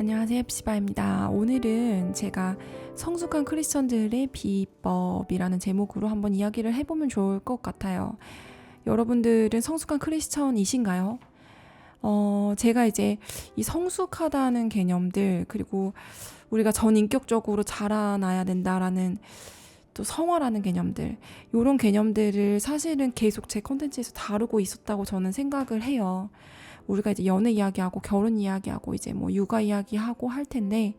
안녕하세요, ep시바입니다. 오늘은 제가 성숙한 크리스천들의 비법이라는 제목으로 한번 이야기를 해보면 좋을 것 같아요. 여러분들은 성숙한 크리스천이신가요? 제가 이제 이 성숙하다는 개념들, 그리고 우리가 전인격적으로 자라나야 된다라는 또 성화라는 개념들, 이런 개념들을 사실은 계속 제 컨텐츠에서 다루고 있었다고 저는 생각을 해요. 우리가 이제 연애 이야기하고 결혼 이야기하고 이제 뭐 육아 이야기하고 할 텐데,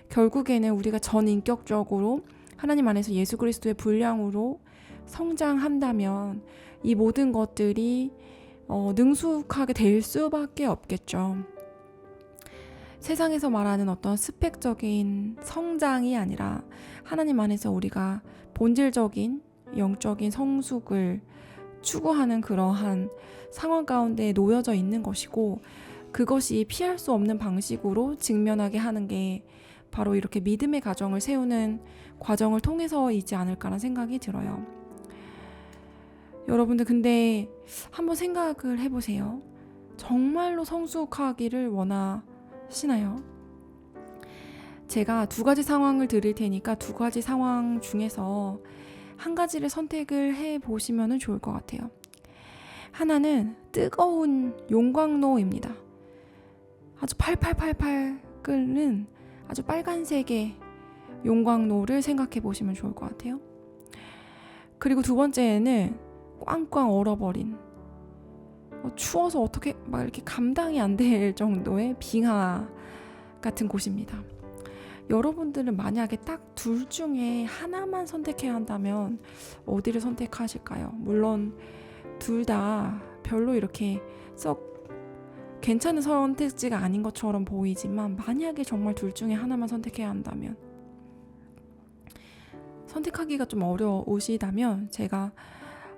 결국에는 우리가 전인격적으로 하나님 안에서 예수 그리스도의 분량으로 성장한다면 이 모든 것들이 능숙하게 될 수밖에 없겠죠. 세상에서 말하는 어떤 스펙적인 성장이 아니라 하나님 안에서 우리가 본질적인 영적인 성숙을 추구하는 그러한 상황 가운데 놓여져 있는 것이고, 그것이 피할 수 없는 방식으로 직면하게 하는 게 바로 이렇게 믿음의 가정을 세우는 과정을 통해서이지 않을까라는 생각이 들어요. 여러분들 근데 한번 생각을 해보세요. 정말로 성숙하기를 원하시나요? 제가 두 가지 상황을 드릴 테니까 두 가지 상황 중에서 한 가지를 선택을 해보시면 좋을 것 같아요. 하나는 뜨거운 용광로입니다. 아주 팔팔팔팔 끓는 아주 빨간색의 용광로를 생각해 보시면 좋을 것 같아요. 그리고 두 번째는 꽝꽝 얼어버린, 추워서 어떻게 막 이렇게 감당이 안 될 정도의 빙하 같은 곳입니다. 여러분들은 만약에 딱 둘 중에 하나만 선택해야 한다면 어디를 선택하실까요? 물론 둘 다 별로 이렇게 썩 괜찮은 선택지가 아닌 것처럼 보이지만, 만약에 정말 둘 중에 하나만 선택해야 한다면, 선택하기가 좀 어려우시다면 제가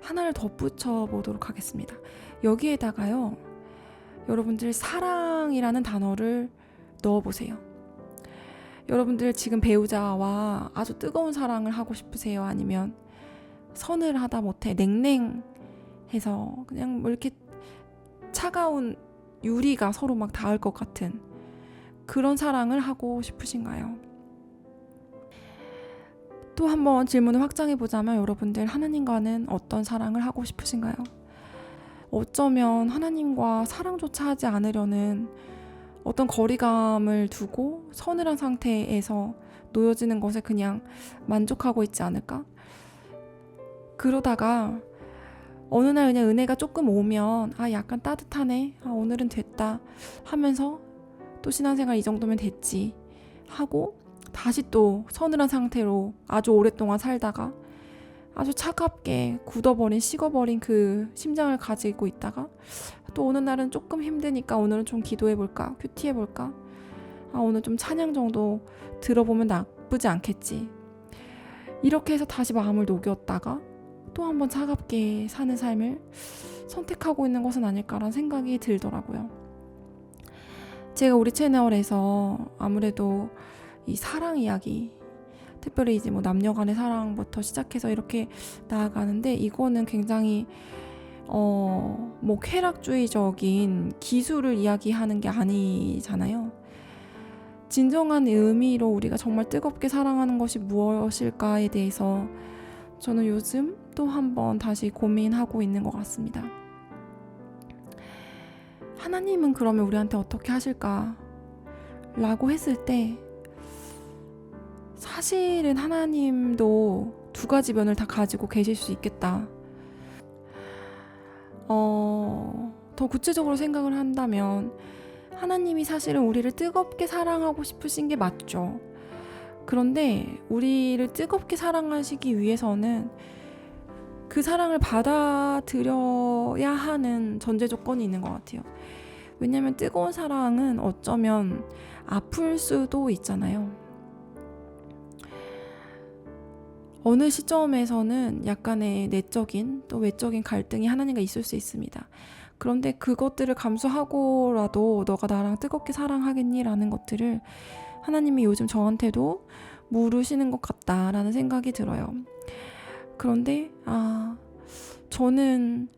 하나를 덧붙여 보도록 하겠습니다. 여기에다가요, 여러분들 사랑이라는 단어를 넣어보세요. 여러분들 지금 배우자와 아주 뜨거운 사랑을 하고 싶으세요? 아니면 서늘하다 못해 냉랭해서 그냥 뭐 이렇게 차가운 유리가 서로 막 닿을 것 같은 그런 사랑을 하고 싶으신가요? 또 한번 질문을 확장해 보자면, 여러분들 하나님과는 어떤 사랑을 하고 싶으신가요? 어쩌면 하나님과 사랑조차 하지 않으려는 어떤 거리감을 두고 서늘한 상태에서 놓여지는 것에 그냥 만족하고 있지 않을까? 그러다가 어느 날 그냥 은혜가 조금 오면 약간 따뜻하네, 오늘은 됐다 하면서 또 신앙생활 이 정도면 됐지 하고 다시 또 서늘한 상태로 아주 오랫동안 살다가 아주 차갑게 굳어버린, 식어버린 그 심장을 가지고 있다가 또 어느 날은 조금 힘드니까 오늘은 좀 기도해볼까, 큐티해볼까, 오늘 좀 찬양 정도 들어보면 나쁘지 않겠지, 이렇게 해서 다시 마음을 녹였다가 또 한번 차갑게 사는 삶을 선택하고 있는 것은 아닐까라는 생각이 들더라고요. 제가 우리 채널에서 아무래도 이 사랑 이야기, 특별히 이제 뭐 남녀 간의 사랑부터 시작해서 이렇게 나아가는데, 이거는 굉장히 뭐 쾌락주의적인 기술을 이야기하는 게 아니잖아요. 진정한 의미로 우리가 정말 뜨겁게 사랑하는 것이 무엇일까에 대해서 저는 요즘 또 한번 다시 고민하고 있는 것 같습니다. 하나님은 그러면 우리한테 어떻게 하실까? 라고 했을 때, 사실은 하나님도 두 가지 면을 다 가지고 계실 수 있겠다. 더 구체적으로 생각을 한다면, 하나님이 사실은 우리를 뜨겁게 사랑하고 싶으신 게 맞죠. 그런데 우리를 뜨겁게 사랑하시기 위해서는 그 사랑을 받아들여야 하는 전제 조건이 있는 것 같아요. 왜냐하면 뜨거운 사랑은 어쩌면 아플 수도 있잖아요. 어느 시점에서는 약간의 내적인 또 외적인 갈등이 하나님과 있을 수 있습니다. 그런데 그것들을 감수하고라도 너가 나랑 뜨겁게 사랑하겠니? 라는 것들을 하나님이 요즘 저한테도 물으시는 것 같다라는 생각이 들어요. 그런데 저는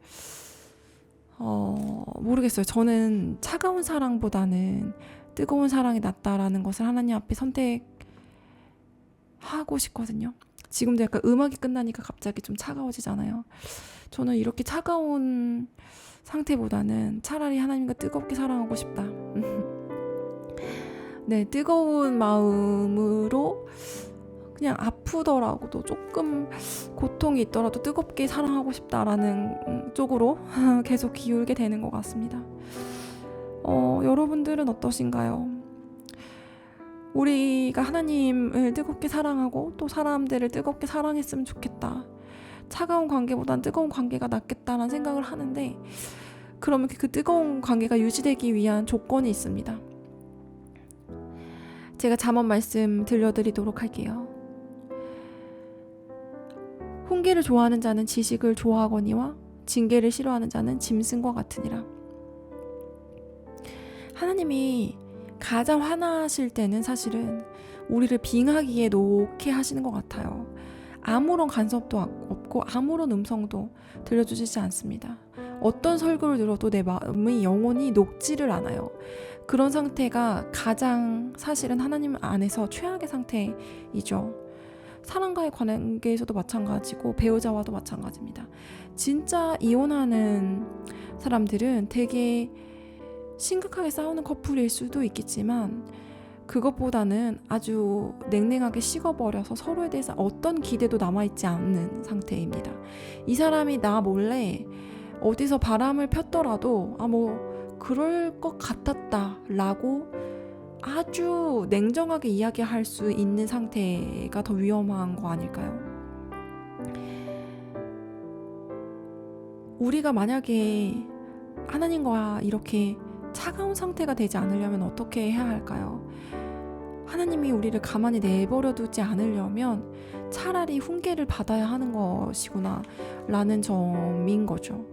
모르겠어요. 저는 차가운 사랑보다는 뜨거운 사랑이 낫다라는 것을 하나님 앞에 선택하고 싶거든요. 지금도 약간 음악이 끝나니까 갑자기 좀 차가워지잖아요. 저는 이렇게 차가운 상태보다는 차라리 하나님과 뜨겁게 사랑하고 싶다. 네, 뜨거운 마음으로 그냥 아프더라도 조금 고통이 있더라도 뜨겁게 사랑하고 싶다라는 쪽으로 계속 기울게 되는 것 같습니다. 여러분들은 어떠신가요? 우리가 하나님을 뜨겁게 사랑하고 또 사람들을 뜨겁게 사랑했으면 좋겠다. 차가운 관계보단 뜨거운 관계가 낫겠다라는 생각을 하는데, 그러면 그 뜨거운 관계가 유지되기 위한 조건이 있습니다. 제가 잠언 말씀 들려드리도록 할게요. 훈계를 좋아하는 자는 지식을 좋아하거니와 징계를 싫어하는 자는 짐승과 같으니라. 하나님이 가장 화나실 때는 사실은 우리를 빙하기에 놓게 하시는 것 같아요. 아무런 간섭도 없고 아무런 음성도 들려주시지 않습니다. 어떤 설교를 들어도 내 마음이 영원히 녹지를 않아요. 그런 상태가 가장 사실은 하나님 안에서 최악의 상태이죠. 사람과의 관계에서도 마찬가지고 배우자와도 마찬가지입니다. 진짜 이혼하는 사람들은 되게 심각하게 싸우는 커플일 수도 있겠지만 그것보다는 아주 냉랭하게 식어버려서 서로에 대해서 어떤 기대도 남아있지 않는 상태입니다. 이 사람이 나 몰래 어디서 바람을 폈더라도 그럴 것 같았다 라고 아주 냉정하게 이야기할 수 있는 상태가 더 위험한 거 아닐까요? 우리가 만약에 하나님과 이렇게 차가운 상태가 되지 않으려면 어떻게 해야 할까요? 하나님이 우리를 가만히 내버려 두지 않으려면 차라리 훈계를 받아야 하는 것이구나 라는 점인 거죠.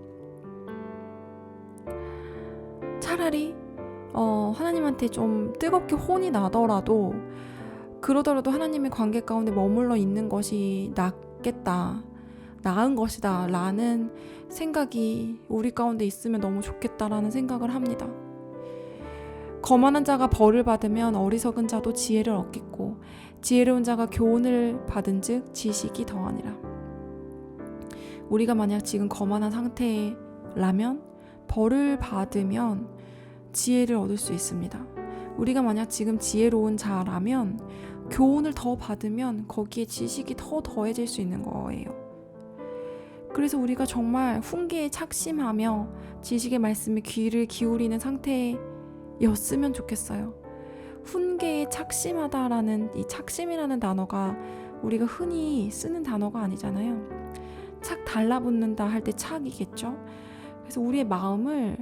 차라리 하나님한테 좀 뜨겁게 혼이 나더라도 그러더라도 하나님의 관계 가운데 머물러 있는 것이 낫겠다, 나은 것이다 라는 생각이 우리 가운데 있으면 너무 좋겠다라는 생각을 합니다. 거만한 자가 벌을 받으면 어리석은 자도 지혜를 얻겠고 지혜로운 자가 교훈을 받은 즉 지식이 더하니라. 우리가 만약 지금 거만한 상태라면 벌을 받으면 지혜를 얻을 수 있습니다. 우리가 만약 지금 지혜로운 자라면 교훈을 더 받으면 거기에 지식이 더 더해질 수 있는 거예요. 그래서 우리가 정말 훈계에 착심하며 지식의 말씀에 귀를 기울이는 상태였으면 좋겠어요. 훈계에 착심하다라는 이 착심이라는 단어가 우리가 흔히 쓰는 단어가 아니잖아요. 착 달라붙는다 할 때 착이겠죠. 그래서 우리의 마음을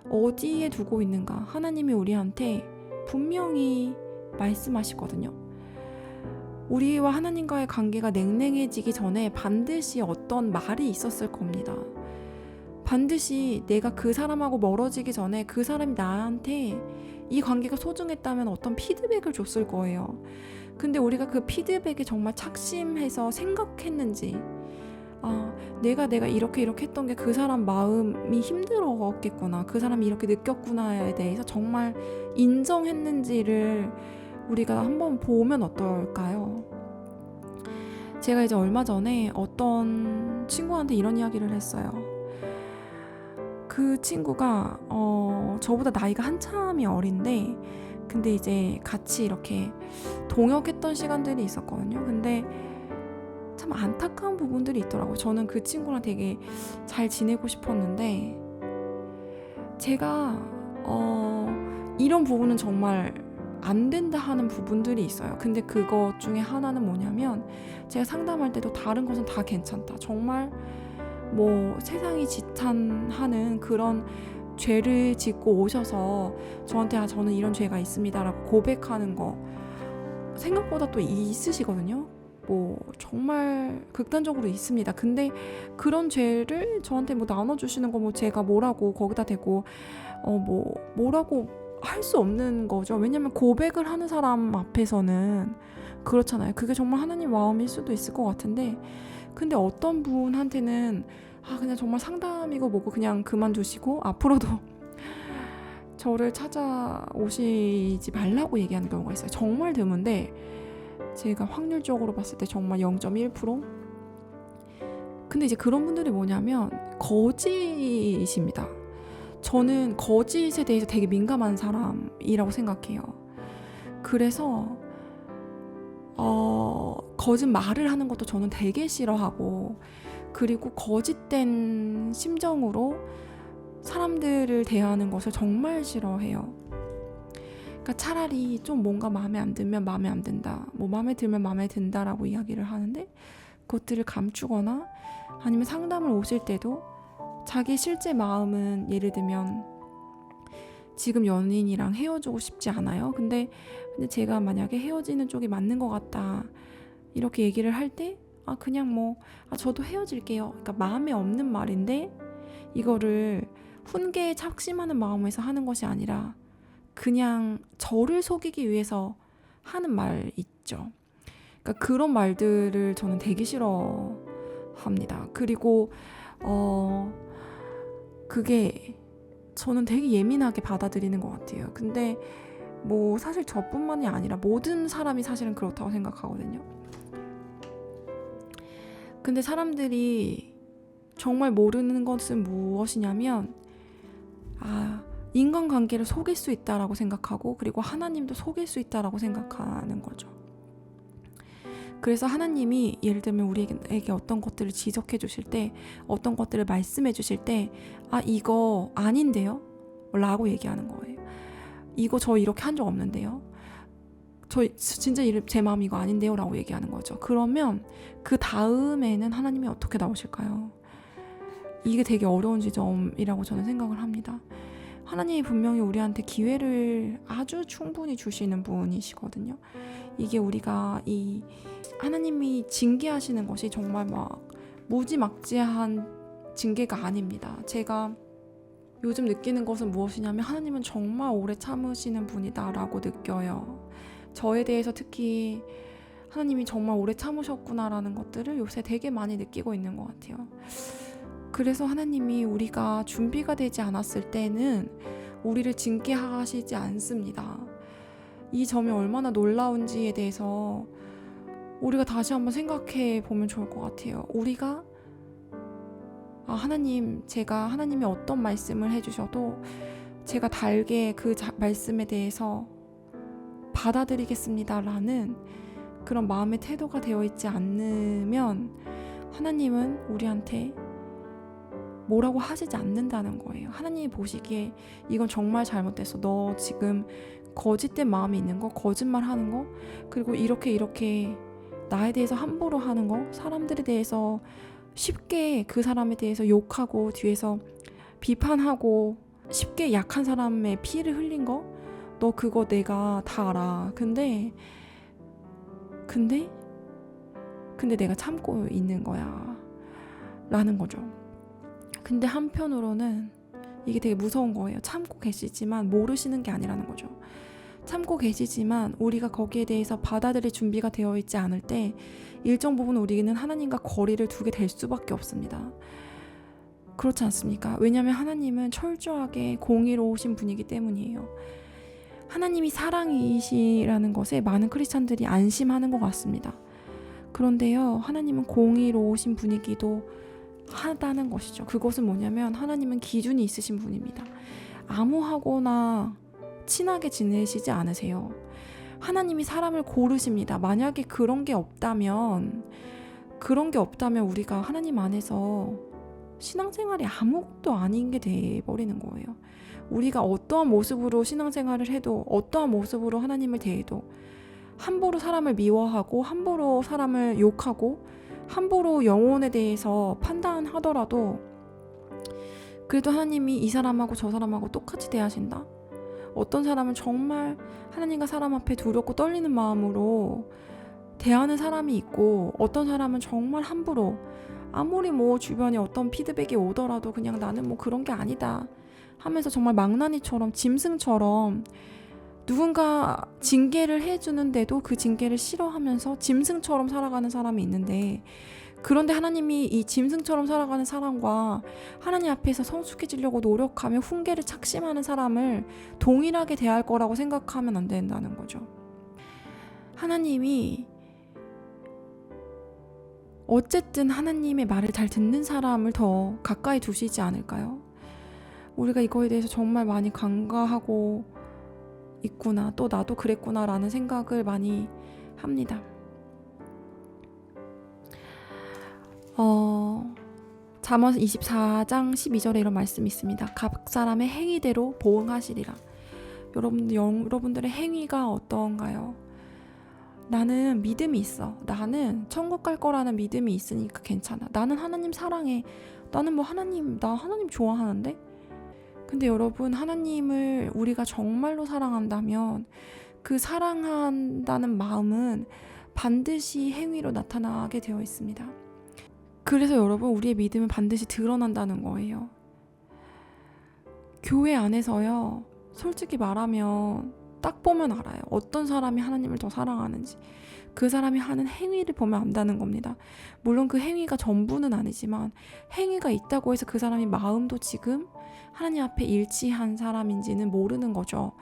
어디에 두고 있는가 하나님이 우리한테 분명히 말씀하시거든요. 우리와 하나님과의 관계가 냉랭해지기 전에 반드시 어떤 말이 있었을 겁니다. 반드시 내가 그 사람하고 멀어지기 전에 그 사람이 나한테 이 관계가 소중했다면 어떤 피드백을 줬을 거예요. 근데 우리가 그 피드백에 정말 착심해서 생각했는지, 내가 이렇게 했던 게 그 사람 마음이 힘들었겠구나, 그 사람이 이렇게 느꼈구나에 대해서 정말 인정했는지를 우리가 한번 보면 어떨까요? 제가 이제 얼마 전에 어떤 친구한테 이런 이야기를 했어요. 그 친구가 저보다 나이가 한참이 어린데, 근데 이제 같이 이렇게 동역했던 시간들이 있었거든요. 근데 참 안타까운 부분들이 있더라고요. 저는 그 친구랑 되게 잘 지내고 싶었는데, 제가 이런 부분은 정말 안 된다 하는 부분들이 있어요. 근데 그것 중에 하나는 뭐냐면, 제가 상담할 때도 다른 것은 다 괜찮다, 정말 세상이 지탄하는 그런 죄를 짓고 오셔서 저한테 저는 이런 죄가 있습니다 라고 고백하는 거 생각보다 또 있으시거든요. 정말 극단적으로 있습니다. 근데 그런 죄를 저한테 나눠주시는 거 제가 뭐라고 거기다 대고 뭐라고 할 수 없는 거죠. 왜냐면 고백을 하는 사람 앞에서는 그렇잖아요. 그게 정말 하나님 마음일 수도 있을 것 같은데, 근데 어떤 분한테는 그냥 정말 상담이고 뭐고 그냥 그만두시고 앞으로도 저를 찾아오시지 말라고 얘기하는 경우가 있어요. 정말 드문데 제가 확률적으로 봤을 때 정말 0.1%? 근데 이제 그런 분들이 뭐냐면 거짓입니다. 저는 거짓에 대해서 되게 민감한 사람이라고 생각해요. 그래서 거짓말을 하는 것도 저는 되게 싫어하고, 그리고 거짓된 심정으로 사람들을 대하는 것을 정말 싫어해요. 그러니까 차라리 좀 뭔가 마음에 안 들면 마음에 안 든다, 뭐 마음에 들면 마음에 든다라고 이야기를 하는데, 그것들을 감추거나 아니면 상담을 오실 때도 자기 실제 마음은 예를 들면 지금 연인이랑 헤어지고 싶지 않아요. 근데 제가 만약에 헤어지는 쪽이 맞는 것 같다 이렇게 얘기를 할 때 그냥 저도 헤어질게요. 그러니까 마음에 없는 말인데 이거를 훈계에 착심하는 마음에서 하는 것이 아니라 그냥 저를 속이기 위해서 하는 말 있죠. 그러니까 그런 말들을 저는 되게 싫어합니다. 그리고 그게 저는 되게 예민하게 받아들이는 것 같아요. 근데 사실 저뿐만이 아니라 모든 사람이 사실은 그렇다고 생각하거든요. 근데 사람들이 정말 모르는 것은 무엇이냐면 인간관계를 속일 수 있다라고 생각하고, 그리고 하나님도 속일 수 있다라고 생각하는 거죠. 그래서 하나님이 예를 들면 우리에게 어떤 것들을 지적해 주실 때, 어떤 것들을 말씀해 주실 때 이거 아닌데요? 라고 얘기하는 거예요. 이거 저 이렇게 한 적 없는데요? 저 진짜 제 마음 이거 아닌데요? 라고 얘기하는 거죠. 그러면 그 다음에는 하나님이 어떻게 나오실까요? 이게 되게 어려운 지점이라고 저는 생각을 합니다. 하나님이 분명히 우리한테 기회를 아주 충분히 주시는 분이시거든요. 이게 우리가 하나님이 징계하시는 것이 정말 무지막지한 징계가 아닙니다. 제가 요즘 느끼는 것은 무엇이냐면 하나님은 정말 오래 참으시는 분이다라고 느껴요. 저에 대해서 특히 하나님이 정말 오래 참으셨구나라는 것들을 요새 되게 많이 느끼고 있는 것 같아요. 그래서 하나님이 우리가 준비가 되지 않았을 때는 우리를 징계하시지 않습니다. 이 점이 얼마나 놀라운지에 대해서 우리가 다시 한번 생각해 보면 좋을 것 같아요. 우리가 제가 하나님이 어떤 말씀을 해주셔도 제가 달게 그 말씀에 대해서 받아들이겠습니다라는 그런 마음의 태도가 되어 있지 않으면 하나님은 우리한테 뭐라고 하시지 않는다는 거예요. 하나님이 보시기에 이건 정말 잘못됐어. 너 지금 거짓된 마음이 있는 거, 거짓말 하는 거, 그리고 이렇게 나에 대해서 함부로 하는 거, 사람들에 대해서 쉽게 그 사람에 대해서 욕하고 뒤에서 비판하고 쉽게 약한 사람의 피를 흘린 거, 너 그거 내가 다 알아. 근데 내가 참고 있는 거야 라는 거죠. 근데 한편으로는 이게 되게 무서운 거예요. 참고 계시지만 모르시는 게 아니라는 거죠. 참고 계시지만 우리가 거기에 대해서 받아들일 준비가 되어 있지 않을 때 일정 부분 우리는 하나님과 거리를 두게 될 수밖에 없습니다. 그렇지 않습니까? 왜냐하면 하나님은 철저하게 공의로우신 분이기 때문이에요. 하나님이 사랑이시라는 것에 많은 크리스찬들이 안심하는 것 같습니다. 그런데요, 하나님은 공의로우신 분이기도 하다는 것이죠. 그것은 뭐냐면 하나님은 기준이 있으신 분입니다. 암호하거나 친하게 지내시지 않으세요. 하나님이 사람을 고르십니다. 만약에 그런 게 없다면 우리가 하나님 안에서 신앙생활이 아무것도 아닌 게 돼버리는 거예요. 우리가 어떠한 모습으로 신앙생활을 해도, 어떠한 모습으로 하나님을 대해도, 함부로 사람을 미워하고 함부로 사람을 욕하고 함부로 영혼에 대해서 판단하더라도 그래도 하나님이 이 사람하고 저 사람하고 똑같이 대하신다. 어떤 사람은 정말 하나님과 사람 앞에 두렵고 떨리는 마음으로 대하는 사람이 있고, 어떤 사람은 정말 함부로 아무리 주변에 어떤 피드백이 오더라도 그냥 나는 그런 게 아니다 하면서 정말 망나니처럼 짐승처럼 누군가 징계를 해주는데도 그 징계를 싫어하면서 짐승처럼 살아가는 사람이 있는데, 그런데 하나님이 이 짐승처럼 살아가는 사람과 하나님 앞에서 성숙해지려고 노력하며 훈계를 착심하는 사람을 동일하게 대할 거라고 생각하면 안 된다는 거죠. 하나님이 어쨌든 하나님의 말을 잘 듣는 사람을 더 가까이 두시지 않을까요? 우리가 이거에 대해서 정말 많이 간과하고 있구나, 또 나도 그랬구나 라는 생각을 많이 합니다. 잠언 24장 12절에 이런 말씀이 있습니다. 각 사람의 행위대로 보응하시리라. 여러분들의 행위가 어떤가요? 나는 믿음이 있어. 나는 천국 갈 거라는 믿음이 있으니까 괜찮아. 나는 하나님 사랑해. 나는 나 하나님 좋아하는데? 근데 여러분, 하나님을 우리가 정말로 사랑한다면 그 사랑한다는 마음은 반드시 행위로 나타나게 되어 있습니다. 그래서 여러분, 우리의 믿음은 반드시 드러난다는 거예요. 교회 안에서요, 솔직히 말하면 딱 보면 알아요. 어떤 사람이 하나님을 더 사랑하는지. 그 사람이 하는 행위를 보면 안다는 겁니다. 물론 그 행위가 전부는 아니지만 행위가 있다고 해서 그 사람이 마음도 지금 하나님 앞에 일치한 사람인지는 모르는 거죠.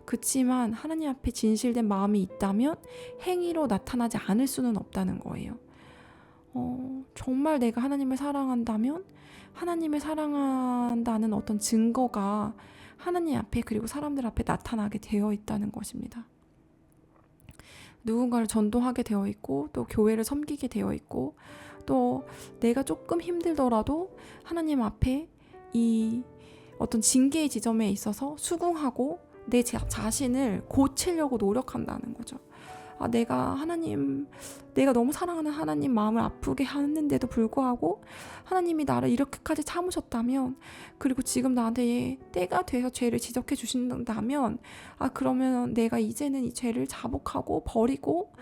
그치만 하나님 앞에 진실된 마음이 있다면 행위로 나타나지 않을 수는 없다는 거예요. 정말 내가 하나님을 사랑한다면 하나님을 사랑한다는 어떤 증거가 하나님 앞에 그리고 사람들 앞에 나타나게 되어 있다는 것입니다. 누군가를 전도하게 되어 있고 또 교회를 섬기게 되어 있고 또 내가 조금 힘들더라도 하나님 앞에 이 어떤 징계의 지점에 있어서 수긍하고 내 자신을 고치려고 노력한다는 거죠. 내가 너무 사랑하는 하나님 마음을 아프게 하는데도 불구하고 하나님이 나를 이렇게까지 참으셨다면, 그리고 지금 나한테 때가 돼서 죄를 지적해 주신다면, 그러면 내가 이제는 이 죄를 자복하고 버리고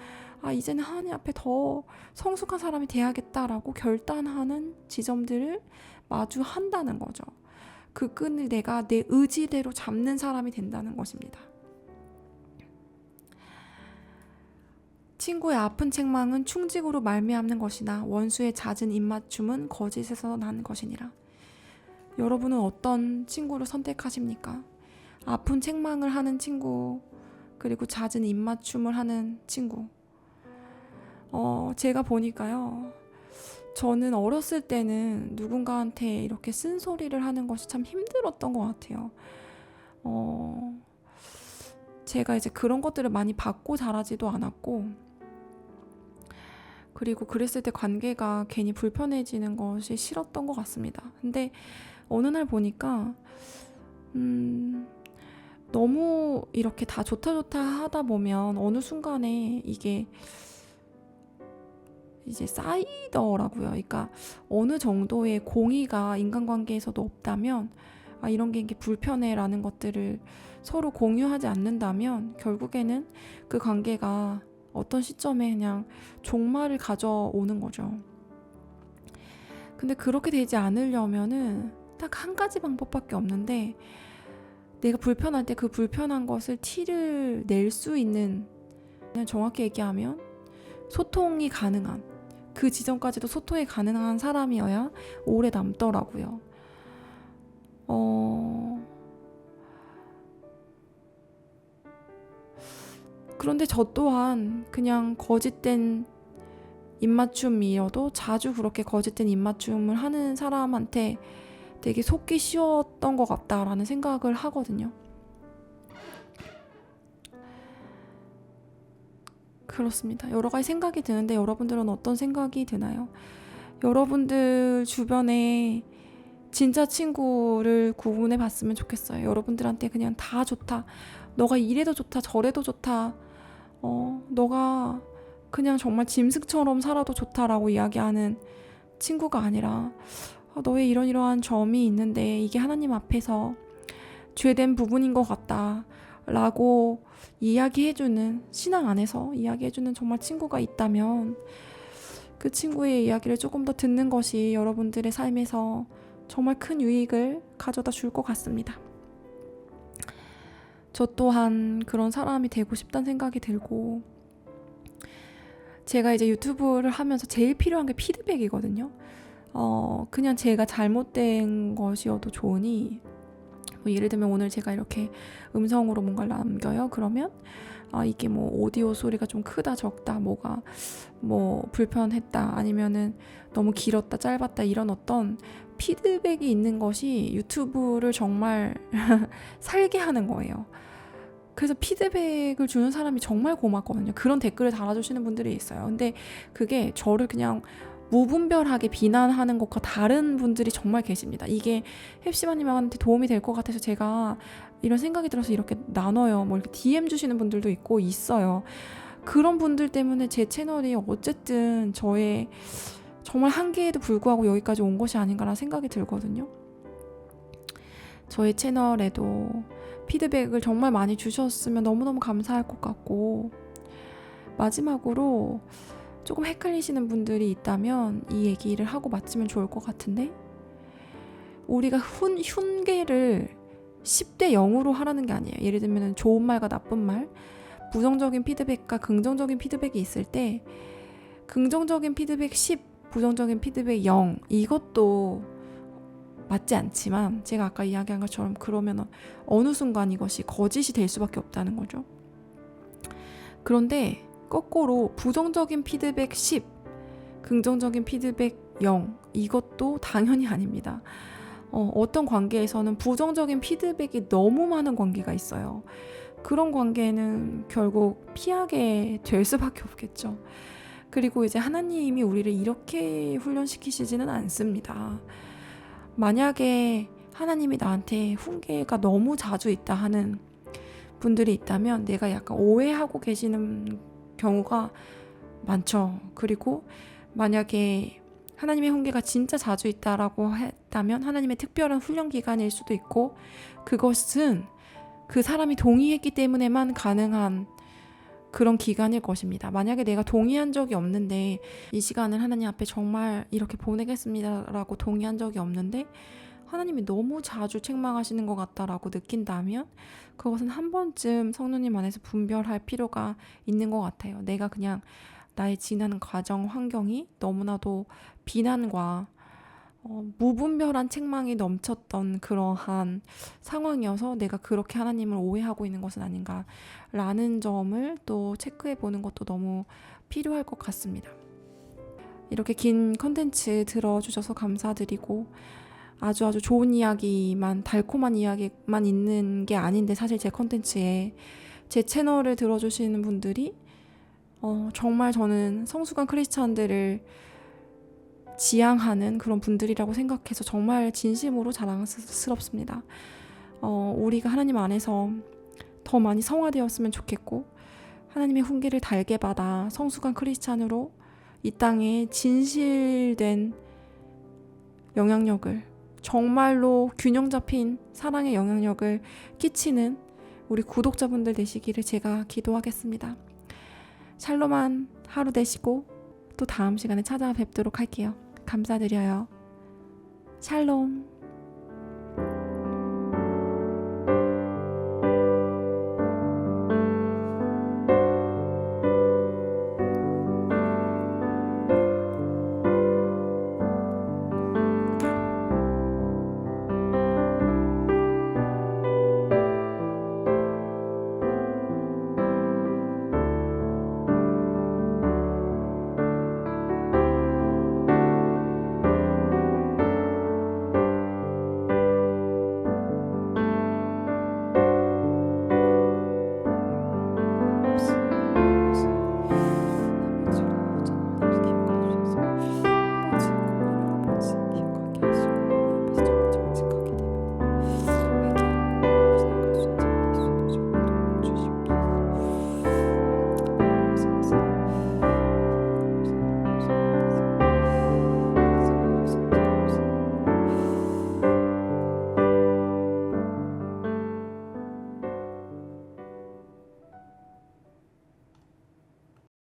이제는 하나님 앞에 더 성숙한 사람이 돼야겠다라고 결단하는 지점들을 마주한다는 거죠. 그 끈을 내가 내 의지대로 잡는 사람이 된다는 것입니다. 친구의 아픈 책망은 충직으로 말미암는 것이나 원수의 잦은 입맞춤은 거짓에서 난 것이니라. 여러분은 어떤 친구를 선택하십니까? 아픈 책망을 하는 친구, 그리고 잦은 입맞춤을 하는 친구. 제가 보니까요, 저는 어렸을 때는 누군가한테 이렇게 쓴소리를 하는 것이 참 힘들었던 것 같아요. 제가 이제 그런 것들을 많이 받고 자라지도 않았고, 그리고 그랬을 때 관계가 괜히 불편해지는 것이 싫었던 것 같습니다. 근데 어느 날 보니까 너무 이렇게 다 좋다 하다 보면 어느 순간에 이게 이제 쌓이더라고요. 그러니까 어느 정도의 공의가 인간관계에서도 없다면 이런 게 불편해라는 것들을 서로 공유하지 않는다면 결국에는 그 관계가 어떤 시점에 그냥 종말을 가져오는 거죠. 근데 그렇게 되지 않으려면은 딱 한 가지 방법밖에 없는데, 내가 불편할 때 그 불편한 것을 티를 낼 수 있는, 정확히 얘기하면 소통이 가능한, 그 지점까지도 소통이 가능한 사람이어야 오래 남더라고요. 그런데 저 또한 그냥 거짓된 입맞춤이어도 자주 그렇게 거짓된 입맞춤을 하는 사람한테 되게 속기 쉬웠던 것 같다라는 생각을 하거든요. 그렇습니다. 여러 가지 생각이 드는데 여러분들은 어떤 생각이 드나요? 여러분들 주변에 진짜 친구를 구분해 봤으면 좋겠어요. 여러분들한테 그냥 다 좋다, 너가 이래도 좋다 저래도 좋다, 너가 그냥 정말 짐승처럼 살아도 좋다라고 이야기하는 친구가 아니라 너의 이러한 점이 있는데 이게 하나님 앞에서 죄된 부분인 것 같다 라고 이야기해주는, 신앙 안에서 이야기해주는 정말 친구가 있다면 그 친구의 이야기를 조금 더 듣는 것이 여러분들의 삶에서 정말 큰 유익을 가져다 줄 것 같습니다. 저 또한 그런 사람이 되고 싶다는 생각이 들고, 제가 이제 유튜브를 하면서 제일 필요한 게 피드백이거든요. 그냥 제가 잘못된 것이어도 좋으니, 뭐 예를 들면 오늘 제가 이렇게 음성으로 뭔가를 남겨요. 그러면 이게 뭐 오디오 소리가 좀 크다 적다, 뭐가 뭐 불편했다, 아니면은 너무 길었다 짧았다, 이런 어떤 피드백이 있는 것이 유튜브를 정말 살게 하는 거예요. 그래서 피드백을 주는 사람이 정말 고맙거든요. 그런 댓글을 달아주시는 분들이 있어요. 근데 그게 저를 그냥 무분별하게 비난하는 것과 다른 분들이 정말 계십니다. 이게 햅시바님한테 도움이 될 것 같아서 제가 이런 생각이 들어서 이렇게 나눠요. 뭐 이렇게 DM 주시는 분들도 있고 있어요. 그런 분들 때문에 제 채널이 어쨌든 저의 정말 한계에도 불구하고 여기까지 온 것이 아닌가라는 생각이 들거든요. 저의 채널에도 피드백을 정말 많이 주셨으면 너무너무 감사할 것 같고, 마지막으로 조금 헷갈리시는 분들이 있다면 이 얘기를 하고 마치면 좋을 것 같은데, 우리가 흉계를 10대 0으로 하라는 게 아니에요. 예를 들면 좋은 말과 나쁜 말, 부정적인 피드백과 긍정적인 피드백이 있을 때 긍정적인 피드백 10, 부정적인 피드백 0, 이것도 맞지 않지만 제가 아까 이야기한 것처럼 그러면 어느 순간 이것이 거짓이 될 수밖에 없다는 거죠. 그런데 거꾸로 부정적인 피드백 10, 긍정적인 피드백 0, 이것도 당연히 아닙니다. 어떤 관계에서는 부정적인 피드백이 너무 많은 관계가 있어요. 그런 관계는 결국 피하게 될 수밖에 없겠죠. 그리고 이제 하나님이 우리를 이렇게 훈련시키시지는 않습니다. 만약에 하나님이 나한테 훈계가 너무 자주 있다 하는 분들이 있다면 내가 약간 오해하고 계시는 경우가 많죠. 그리고 만약에 하나님의 훈계가 진짜 자주 있다라고 했다면 하나님의 특별한 훈련 기간일 수도 있고, 그것은 그 사람이 동의했기 때문에만 가능한 그런 기간일 것입니다. 만약에 내가 동의한 적이 없는데, 이 시간을 하나님 앞에 정말 이렇게 보내겠습니다라고 동의한 적이 없는데 하나님이 너무 자주 책망하시는 것 같다라고 느낀다면 그것은 한 번쯤 성령님 안에서 분별할 필요가 있는 것 같아요. 내가 그냥 나의 지나는 과정, 환경이 너무나도 비난과 무분별한 책망이 넘쳤던 그러한 상황이어서 내가 그렇게 하나님을 오해하고 있는 것은 아닌가라는 점을 또 체크해 보는 것도 너무 필요할 것 같습니다. 이렇게 긴 컨텐츠 들어주셔서 감사드리고, 아주 좋은 이야기만, 달콤한 이야기만 있는 게 아닌데, 사실 제 컨텐츠에 제 채널을 들어주시는 분들이 정말 저는 성숙한 크리스찬들을 지향하는 그런 분들이라고 생각해서 정말 진심으로 자랑스럽습니다. 우리가 하나님 안에서 더 많이 성화되었으면 좋겠고, 하나님의 훈계를 달게 받아 성숙한 크리스찬으로 이 땅에 진실된 영향력을, 정말로 균형 잡힌 사랑의 영향력을 끼치는 우리 구독자분들 되시기를 제가 기도하겠습니다. 샬롬한 하루 되시고 또 다음 시간에 찾아뵙도록 할게요. 감사드려요. 샬롬.